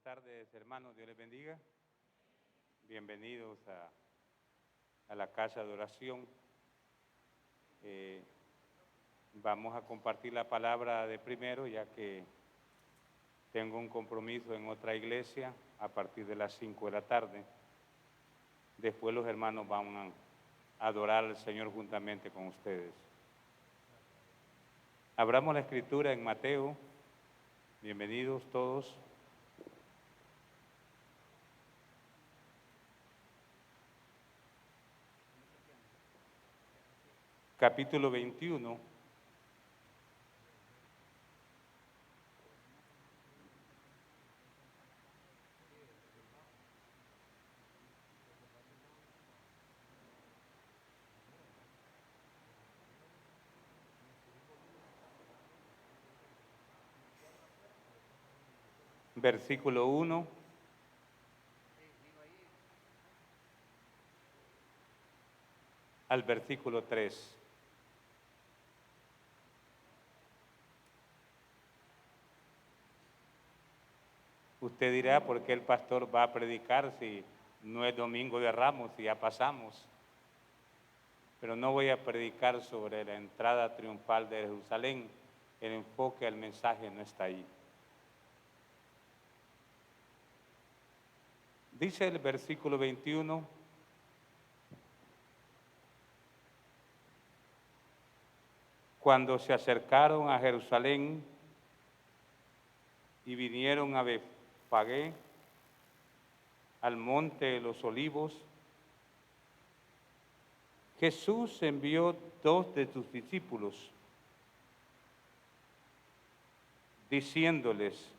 tardes, hermanos. Dios les bendiga. Bienvenidos a la casa de oración. Vamos a compartir la palabra de primero, ya que tengo un compromiso en otra iglesia a partir de las 5 de la tarde. Después los hermanos van a adorar al Señor juntamente con ustedes. Abramos la escritura en Mateo. Bienvenidos todos. Capítulo 21. Versículo 1 al versículo 3. Usted dirá, ¿por qué el pastor va a predicar si no es Domingo de Ramos y ya pasamos? Pero no voy a predicar sobre la entrada triunfal de Jerusalén. El enfoque del mensaje no está ahí. Dice el versículo 21, cuando se acercaron a Jerusalén y vinieron a Betfagé, al monte de los Olivos, Jesús envió 2 de sus discípulos, diciéndoles: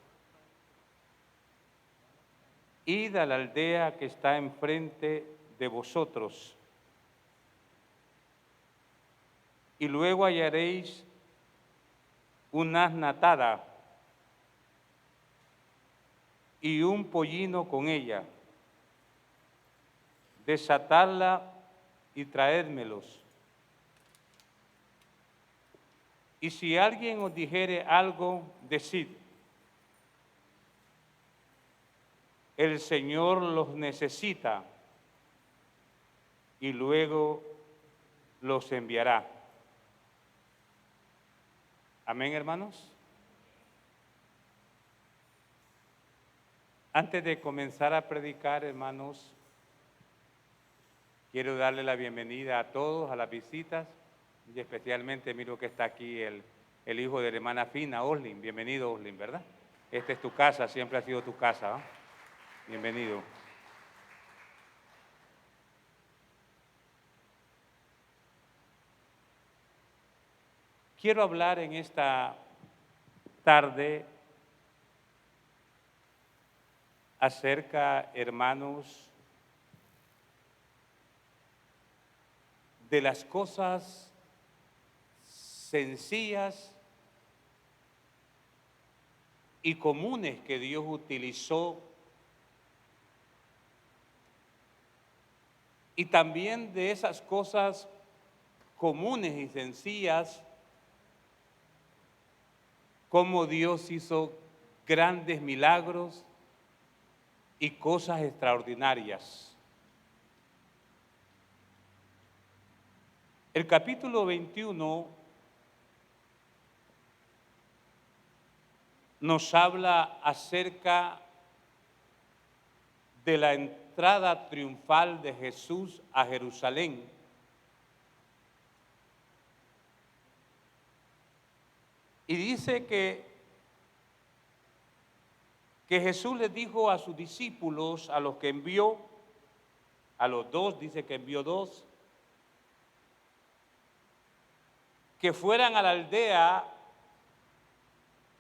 id a la aldea que está enfrente de vosotros, y luego hallaréis una asna atada y un pollino con ella. Desatadla y traédmelos. Y si alguien os dijere algo, decid: el Señor los necesita, y luego los enviará. Amén, hermanos. Antes de comenzar a predicar, hermanos, quiero darle la bienvenida a todos, a las visitas, y especialmente miro que está aquí el hijo de la hermana Fina, Oslin. Bienvenido, Oslin, ¿verdad? Esta es tu casa, siempre ha sido tu casa, ¿no? Bienvenido. Quiero hablar en esta tarde acerca, hermanos, de las cosas sencillas y comunes que Dios utilizó, y también de esas cosas comunes y sencillas como Dios hizo grandes milagros y cosas extraordinarias. El capítulo 21 nos habla acerca de la entrada triunfal de Jesús a Jerusalén. Y dice que Jesús les dijo a sus discípulos, a los que envió, a los 2, dice que envió 2, que fueran a la aldea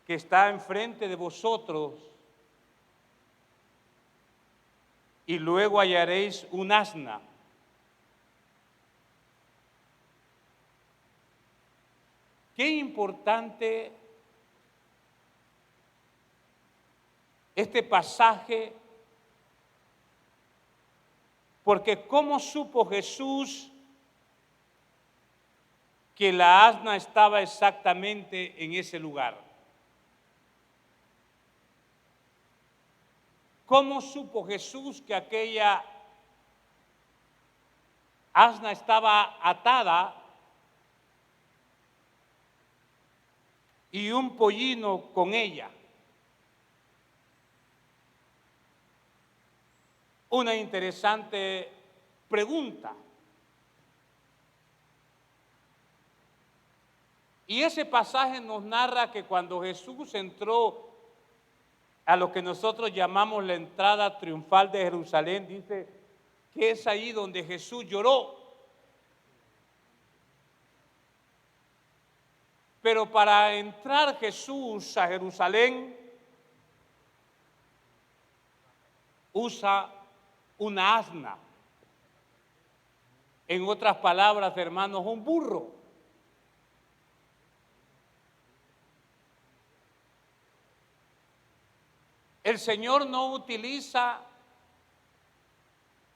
que está enfrente de vosotros, y luego hallaréis un asna. Qué importante este pasaje, porque ¿cómo supo Jesús que la asna estaba exactamente en ese lugar? ¿Cómo supo Jesús que aquella asna estaba atada y un pollino con ella? Una interesante pregunta. Y ese pasaje nos narra que cuando Jesús entró a lo que nosotros llamamos la entrada triunfal de Jerusalén, dice que es ahí donde Jesús lloró. Pero para entrar Jesús a Jerusalén, usa una asna. En otras palabras, hermanos, un burro. El Señor no utiliza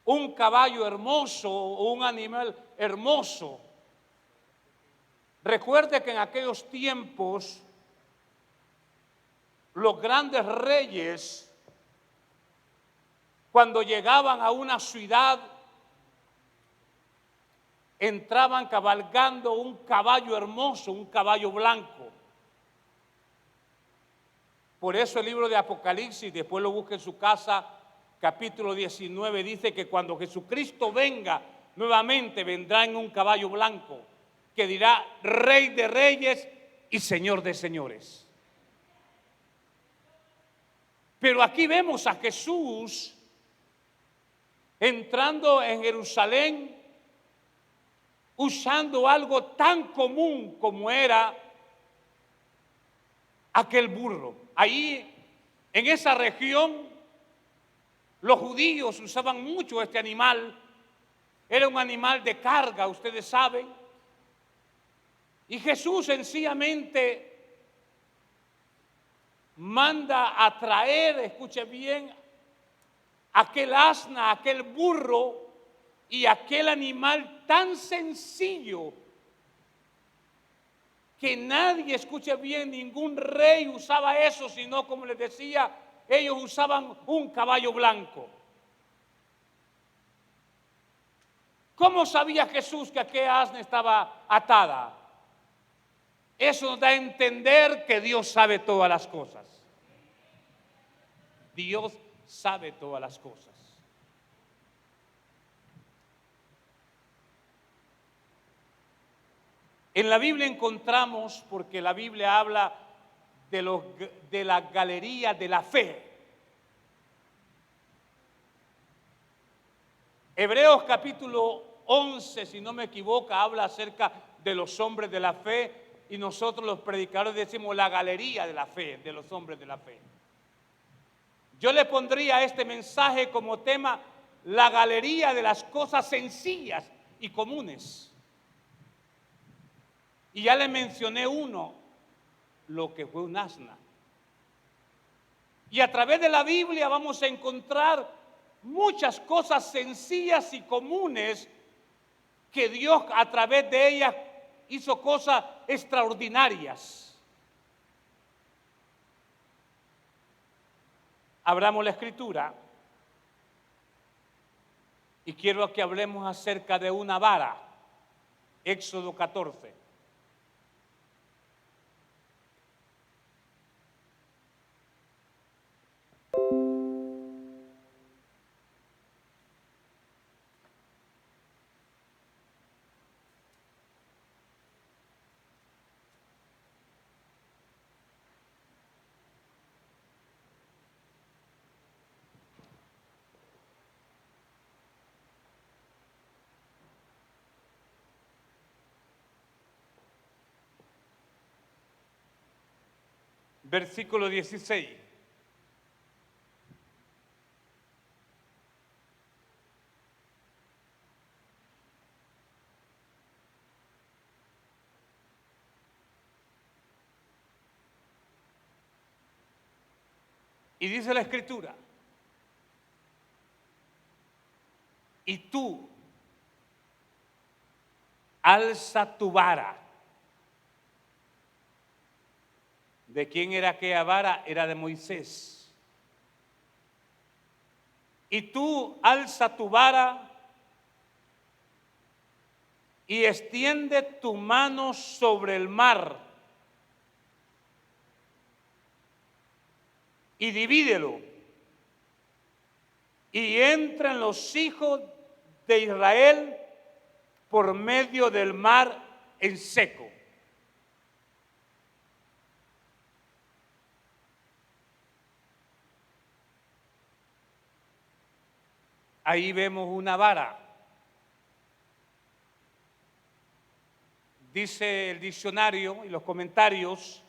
un caballo hermoso o un animal hermoso. Recuerde que en aquellos tiempos los grandes reyes, cuando llegaban a una ciudad, entraban cabalgando un caballo hermoso, un caballo blanco. Por eso el libro de Apocalipsis, después lo busque en su casa, capítulo 19, dice que cuando Jesucristo venga, nuevamente vendrá en un caballo blanco, que dirá Rey de Reyes y Señor de Señores. Pero aquí vemos a Jesús entrando en Jerusalén usando algo tan común como era aquel burro. Ahí, en esa región, los judíos usaban mucho este animal. Era un animal de carga, ustedes saben. Y Jesús sencillamente manda a traer, escuche bien, aquel asna, aquel burro y aquel animal tan sencillo que nadie, escuche bien, ningún rey usaba eso, sino, como les decía, ellos usaban un caballo blanco. ¿Cómo sabía Jesús que aquella asna estaba atada? Eso nos da a entender que Dios sabe todas las cosas. Dios sabe todas las cosas. En la Biblia encontramos, porque la Biblia habla de la galería de la fe. Hebreos capítulo 11, si no me equivoco, habla acerca de los hombres de la fe, y nosotros los predicadores decimos la galería de la fe, de los hombres de la fe. Yo le pondría a este mensaje como tema la galería de las cosas sencillas y comunes. Y ya le mencioné uno, lo que fue un asna. Y a través de la Biblia vamos a encontrar muchas cosas sencillas y comunes que Dios a través de ellas hizo cosas extraordinarias. Abramos la Escritura y quiero que hablemos acerca de una vara. Éxodo 14. Versículo 16. Y dice la Escritura: y tú alza tu vara. ¿De quién era aquella vara? Era de Moisés. y tú alza tu vara y extiende tu mano sobre el mar y divídelo, y entren los hijos de Israel por medio del mar en seco. Ahí vemos una vara. Dice el diccionario y los comentarios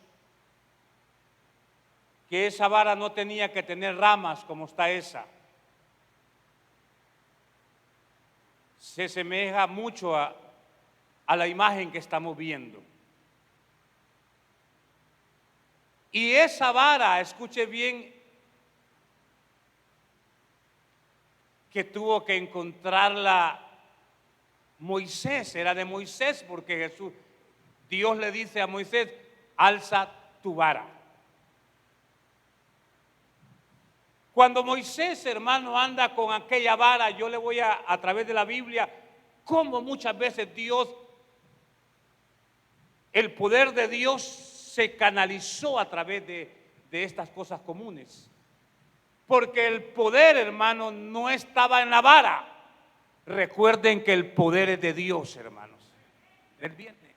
que esa vara no tenía que tener ramas como está esa. Se asemeja mucho a la imagen que estamos viendo. Y esa vara, escuche bien, que tuvo que encontrarla Moisés, era de Moisés, porque Dios le dice a Moisés, alza tu vara. Cuando Moisés, hermano, anda con aquella vara, yo le voy a través de la Biblia, cómo muchas veces Dios, el poder de Dios se canalizó a través de estas cosas comunes. Porque el poder, hermano, no estaba en la vara. Recuerden que el poder es de Dios, hermanos. Él viene.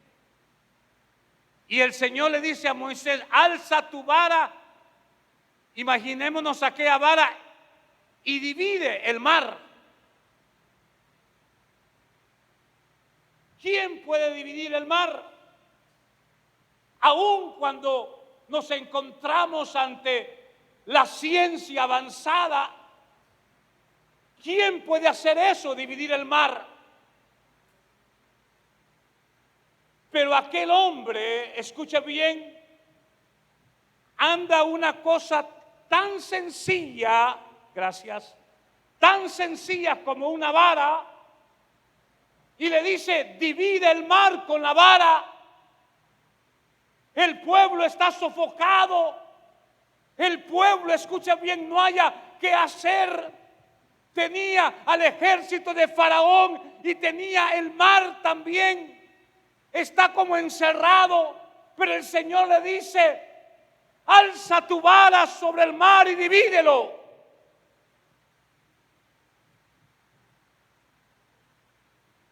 Y el Señor le dice a Moisés, alza tu vara. Imaginémonos aquella vara y divide el mar. ¿Quién puede dividir el mar? Aun cuando nos encontramos ante la ciencia avanzada, ¿quién puede hacer eso, dividir el mar? Pero aquel hombre, escuche bien, anda una cosa tan sencilla, gracias, tan sencilla como una vara, y le dice, divide el mar con la vara. El pueblo está sofocado. El pueblo, escucha bien, no haya qué hacer. Tenía al ejército de Faraón y tenía el mar también. Está como encerrado, pero el Señor le dice, alza tu vara sobre el mar y divídelo.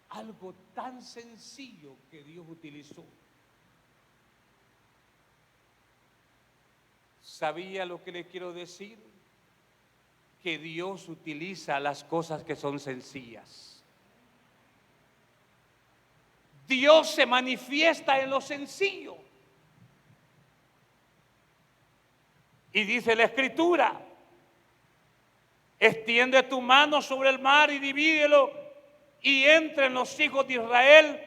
Algo tan sencillo que Dios utilizó. ¿Sabía lo que le quiero decir? Que Dios utiliza las cosas que son sencillas. Dios se manifiesta en lo sencillo. Y dice la Escritura, extiende tu mano sobre el mar y divídelo, y entren los hijos de Israel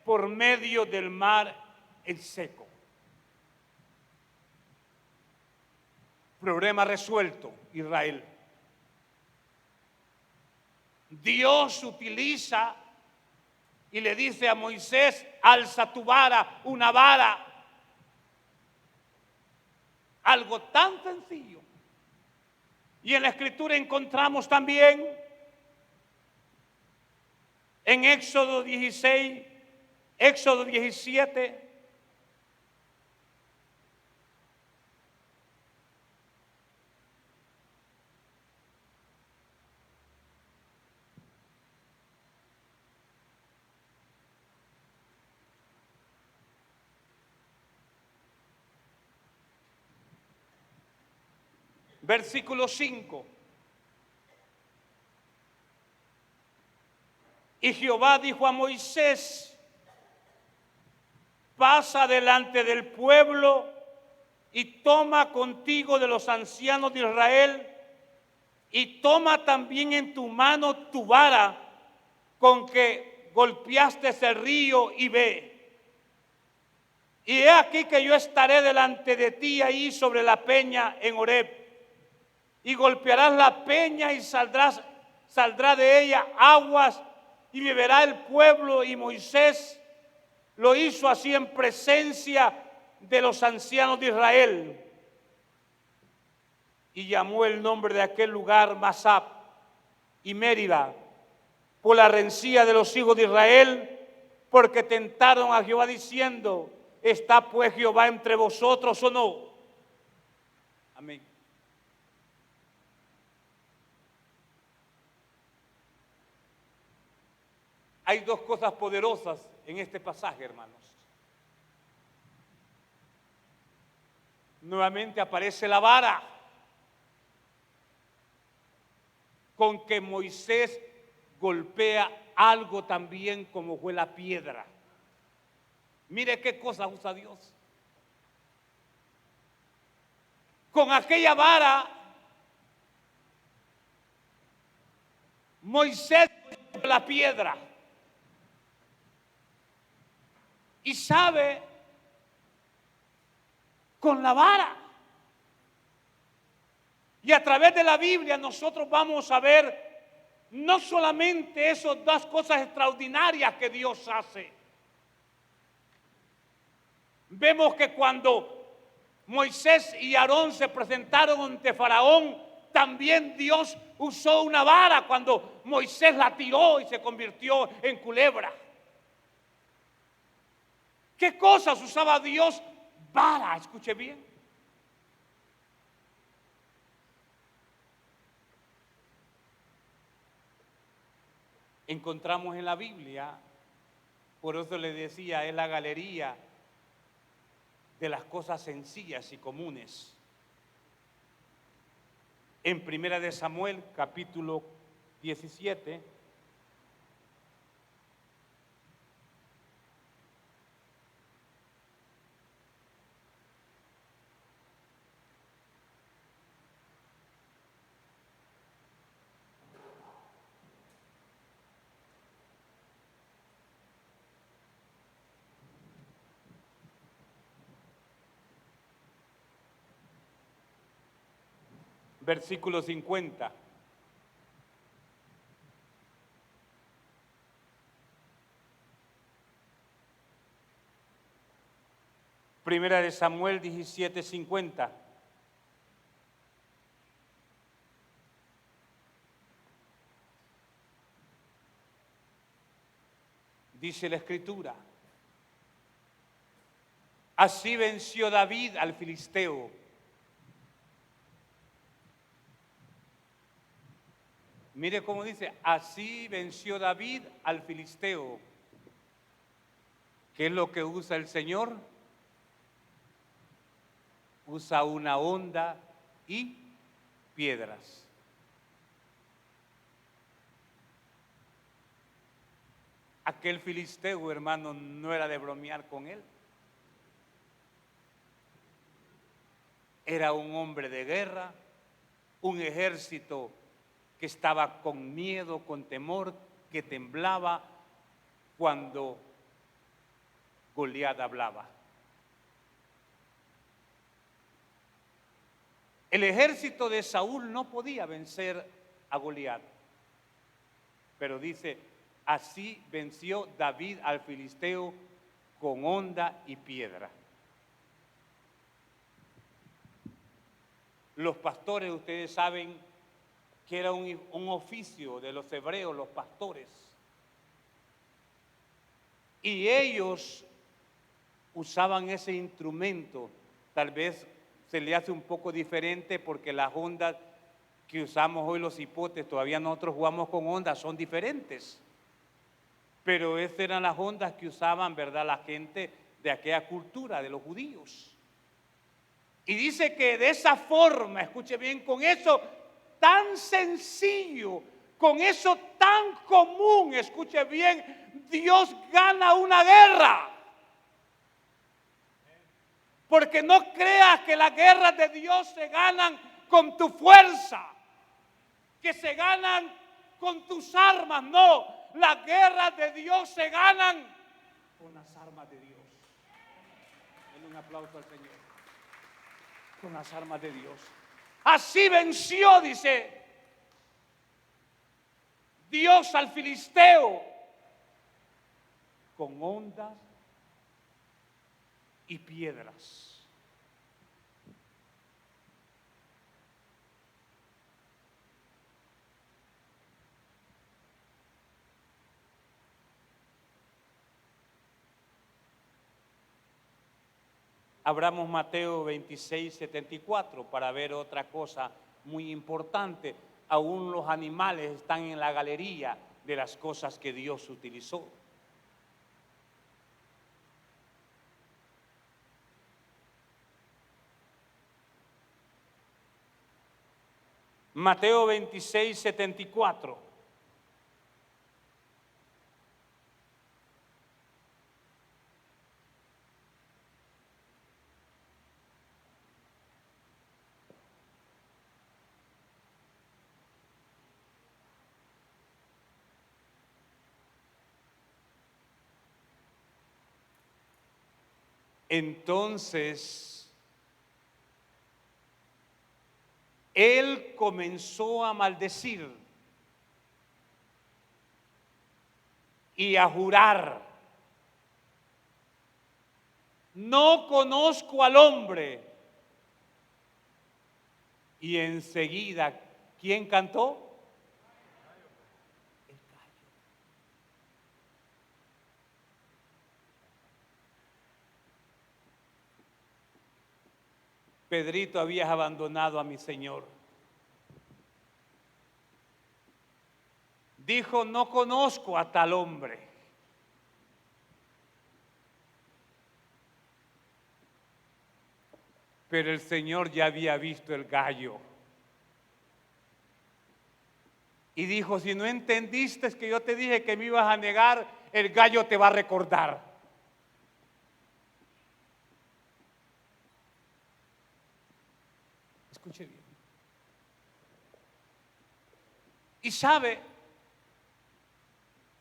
por medio del mar en seco. Problema resuelto, Israel. Dios utiliza y le dice a Moisés, alza tu vara, una vara. Algo tan sencillo. Y en la Escritura encontramos también en Éxodo 16, Éxodo 17, versículo 5. Y Jehová dijo a Moisés, pasa delante del pueblo y toma contigo de los ancianos de Israel y toma también en tu mano tu vara con que golpeaste el río y ve. Y he aquí que yo estaré delante de ti ahí sobre la peña en Horeb. Y golpearás la peña y saldrá de ella aguas y beberá el pueblo. Y Moisés lo hizo así en presencia de los ancianos de Israel. Y llamó el nombre de aquel lugar Masab, y Mérida por la rencilla de los hijos de Israel, porque tentaron a Jehová diciendo, ¿está pues Jehová entre vosotros o no? Amén. Hay dos cosas poderosas en este pasaje, hermanos. Nuevamente aparece la vara con que Moisés golpea algo también como fue la piedra. Mire qué cosa usa Dios. Con aquella vara, Moisés golpeó la piedra. Y sabe, con la vara. Y a través de la Biblia nosotros vamos a ver no solamente esas dos cosas extraordinarias que Dios hace. Vemos que cuando Moisés y Aarón se presentaron ante Faraón, también Dios usó una vara cuando Moisés la tiró y se convirtió en culebra. ¿Qué cosas usaba Dios? Vara, escuche bien. Encontramos en la Biblia, por eso le decía, es la galería de las cosas sencillas y comunes. En Primera de Samuel, capítulo 17, versículo 50. Primera de Samuel 17:50. Dice la Escritura: así venció David al filisteo. Mire cómo dice, así venció David al filisteo. ¿Qué es lo que usa el Señor? Usa una honda y piedras. Aquel filisteo, hermano, no era de bromear con él. Era un hombre de guerra, un ejército que estaba con miedo, con temor, que temblaba cuando Goliat hablaba. El ejército de Saúl no podía vencer a Goliat, pero dice, así venció David al filisteo con honda y piedra. Los pastores, ustedes saben que era un oficio de los hebreos, los pastores. Y ellos usaban ese instrumento. Tal vez se le hace un poco diferente porque las ondas que usamos hoy los hipotes, todavía nosotros jugamos con ondas, son diferentes. Pero esas eran las ondas que usaban, ¿verdad?, la gente de aquella cultura, de los judíos. Y dice que de esa forma, escuche bien, con eso tan sencillo, con eso tan común, escuche bien, Dios gana una guerra. Porque no creas que las guerras de Dios se ganan con tu fuerza, que se ganan con tus armas. No, las guerras de Dios se ganan con las armas de Dios. Denle un aplauso al Señor. Con las armas de Dios. Así venció, dice Dios al filisteo, con ondas y piedras. Abramos Mateo 26, 74 para ver otra cosa muy importante. Aún los animales están en la galería de las cosas que Dios utilizó. Mateo 26, 74. Entonces, él comenzó a maldecir y a jurar: no conozco al hombre. Y enseguida, ¿quién cantó? El gallo. Pedrito, habías abandonado a mi Señor. Dijo: no conozco a tal hombre. Pero el Señor ya había visto el gallo. Y dijo: si no entendiste que yo te dije que me ibas a negar, el gallo te va a recordar. Escuche bien. Y sabe,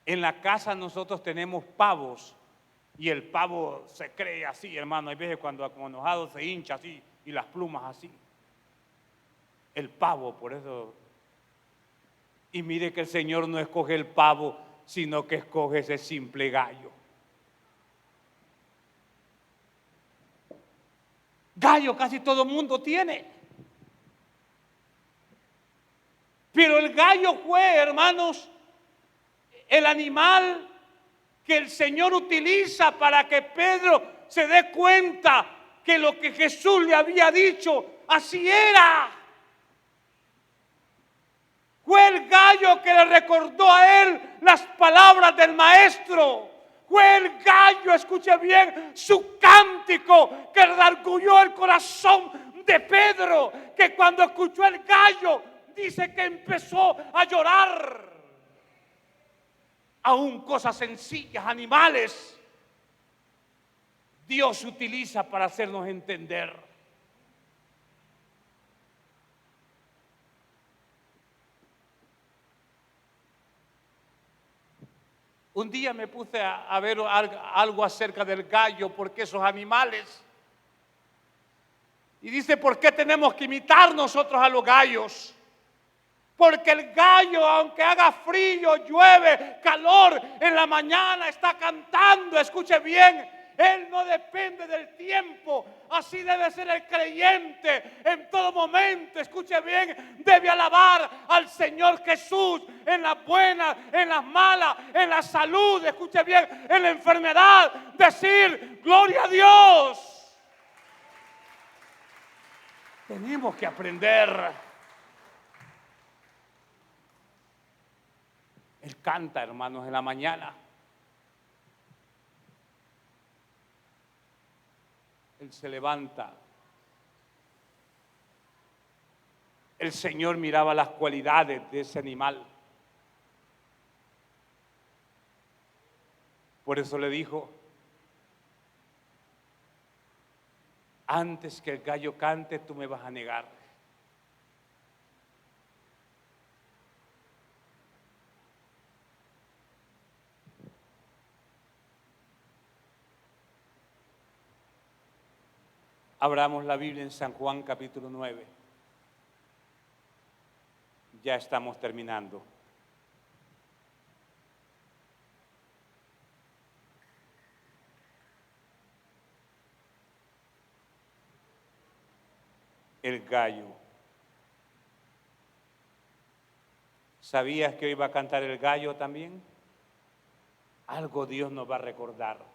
en la casa nosotros tenemos pavos. Y el pavo se cree así, hermano. Hay veces cuando como enojado se hincha así y las plumas así. El pavo, por eso. Y mire que el Señor no escoge el pavo, sino que escoge ese simple gallo. Gallo casi todo mundo tiene. Pero el gallo fue, hermanos, el animal que el Señor utiliza para que Pedro se dé cuenta que lo que Jesús le había dicho, así era. Fue el gallo que le recordó a él las palabras del maestro. Fue el gallo, escuche bien, su cántico que redarguyó el corazón de Pedro, que cuando escuchó el gallo, dice que empezó a llorar. Aún cosas sencillas, animales, Dios utiliza para hacernos entender. Un día me puse a ver algo acerca del gallo, porque esos animales. Y dice: ¿por qué tenemos que imitar nosotros a los gallos? Porque el gallo, aunque haga frío, llueve, calor, en la mañana está cantando. Escuche bien, él no depende del tiempo. Así debe ser el creyente en todo momento. Escuche bien, debe alabar al Señor Jesús en las buenas, en las malas, en la salud. Escuche bien, en la enfermedad, decir: gloria a Dios. Tenemos que aprender. Él canta, hermanos, en la mañana. Él se levanta. El Señor miraba las cualidades de ese animal. Por eso le dijo: antes que el gallo cante, tú me vas a negar. Abramos la Biblia en San Juan capítulo 9. Ya estamos terminando. El gallo. ¿Sabías que hoy va a cantar el gallo también? Algo Dios nos va a recordar.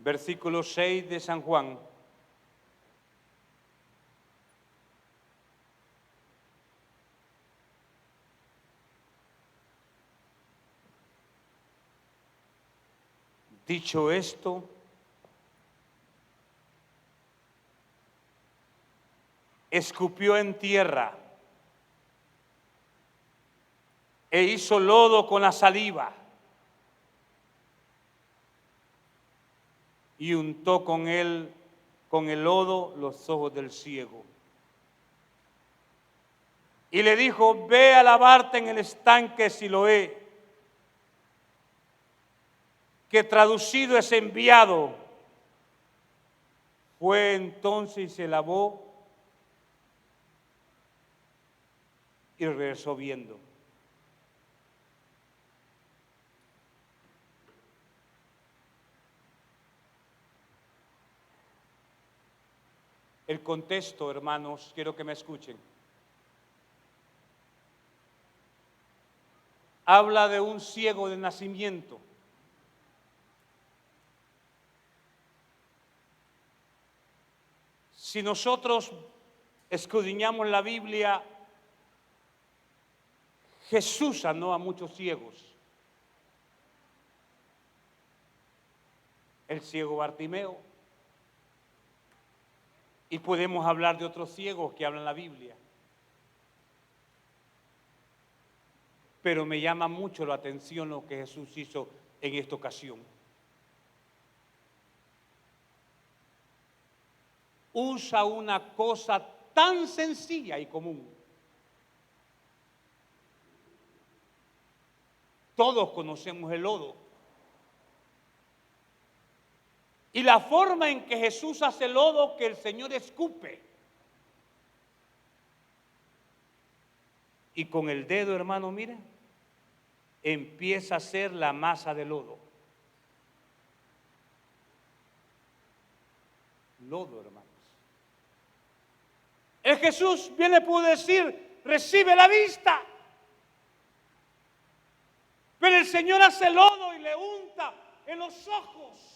versículo 6 de San Juan. Dicho esto, escupió en tierra e hizo lodo con la saliva y untó con el lodo los ojos del ciego. Y le dijo: ve a lavarte en el estanque Siloé, que traducido es enviado. Fue entonces y se lavó y regresó viendo. El contexto, hermanos, quiero que me escuchen. Habla de un ciego de nacimiento. Si nosotros escudriñamos la Biblia, Jesús sanó a muchos ciegos. El ciego Bartimeo. Y podemos hablar de otros ciegos que hablan la Biblia. Pero me llama mucho la atención lo que Jesús hizo en esta ocasión. Usa una cosa tan sencilla y común. Todos conocemos el lodo. Y la forma en que Jesús hace lodo, que el Señor escupe. Y con el dedo, hermano, mire, empieza a hacer la masa de lodo. Lodo, hermanos. El Jesús viene pudo decir: recibe la vista. Pero el Señor hace lodo y le unta en los ojos.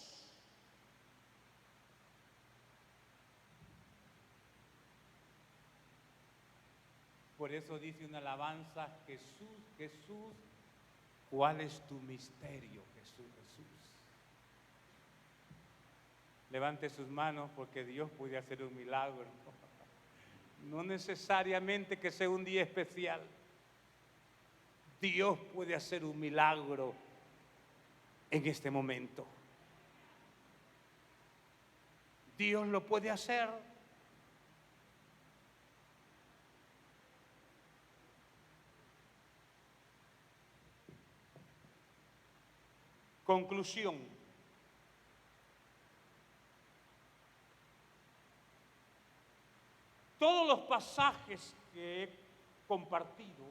Por eso dice una alabanza: Jesús, Jesús, ¿cuál es tu misterio, Jesús, Jesús? Levante sus manos, porque Dios puede hacer un milagro. No necesariamente que sea un día especial. Dios puede hacer un milagro en este momento. Dios lo puede hacer. Conclusión. Todos los pasajes que he compartido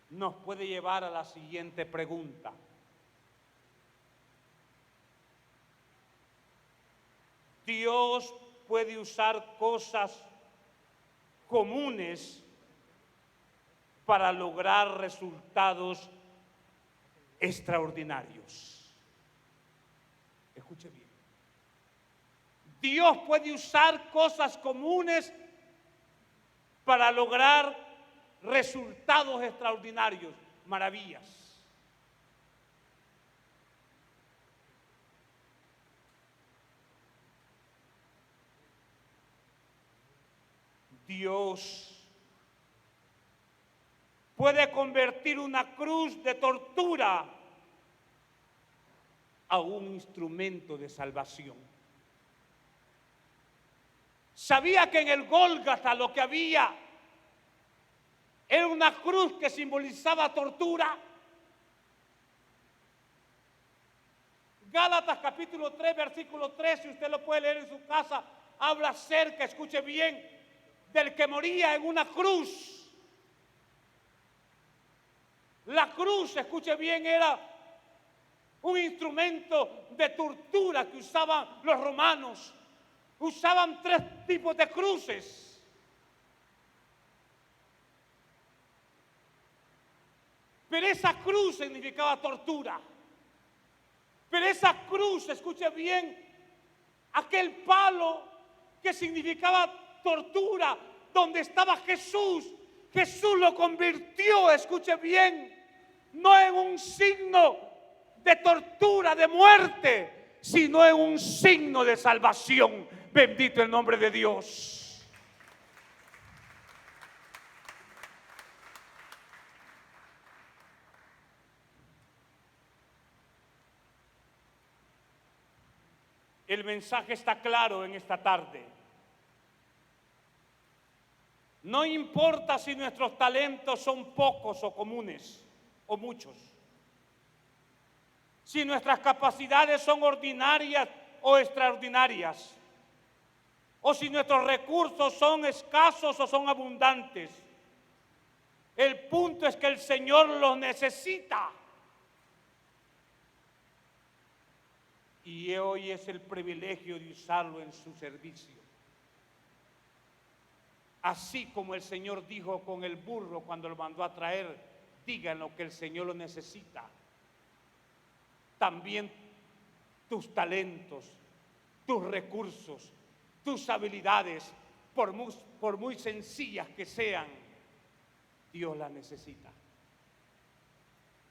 nos puede llevar a la siguiente pregunta. Dios puede usar cosas comunes para lograr resultados extraordinarios. Escuche bien. Dios puede usar cosas comunes para lograr resultados extraordinarios, maravillas. Dios puede convertir una cruz de tortura a un instrumento de salvación. Sabía que en el Gólgata lo que había era una cruz que simbolizaba tortura. Gálatas capítulo 3, versículo 3, si usted lo puede leer en su casa, habla acerca, escuche bien, del que moría en una cruz. La cruz, escuche bien, era un instrumento de tortura que usaban los romanos. Usaban 3 tipos de cruces. Pero esa cruz significaba tortura. Pero esa cruz, escuche bien, aquel palo que significaba tortura, donde estaba Jesús, Jesús lo convirtió, escuche bien, no en un signo de tortura, de muerte, sino en un signo de salvación. Bendito el nombre de Dios. El mensaje está claro en esta tarde. No importa si nuestros talentos son pocos o comunes o muchos. Si nuestras capacidades son ordinarias o extraordinarias. O si nuestros recursos son escasos o son abundantes. El punto es que el Señor los necesita. Y hoy es el privilegio de usarlo en su servicio. Así como el Señor dijo con el burro cuando lo mandó a traer, díganlo que el Señor lo necesita. También tus talentos, tus recursos, tus habilidades, por muy sencillas que sean, Dios las necesita.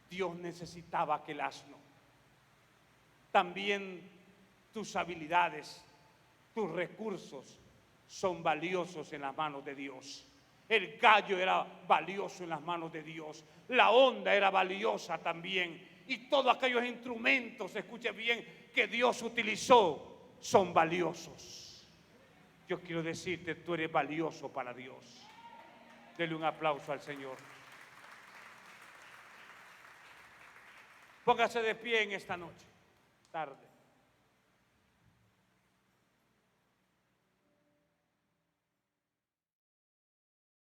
Dios necesitaba aquel asno. También tus habilidades, tus recursos son valiosos en las manos de Dios. El gallo era valioso en las manos de Dios. La onda era valiosa también. Y todos aquellos instrumentos, escuche bien, que Dios utilizó, son valiosos. Yo quiero decirte, tú eres valioso para Dios. Dele un aplauso al Señor. Póngase de pie en esta noche, tarde.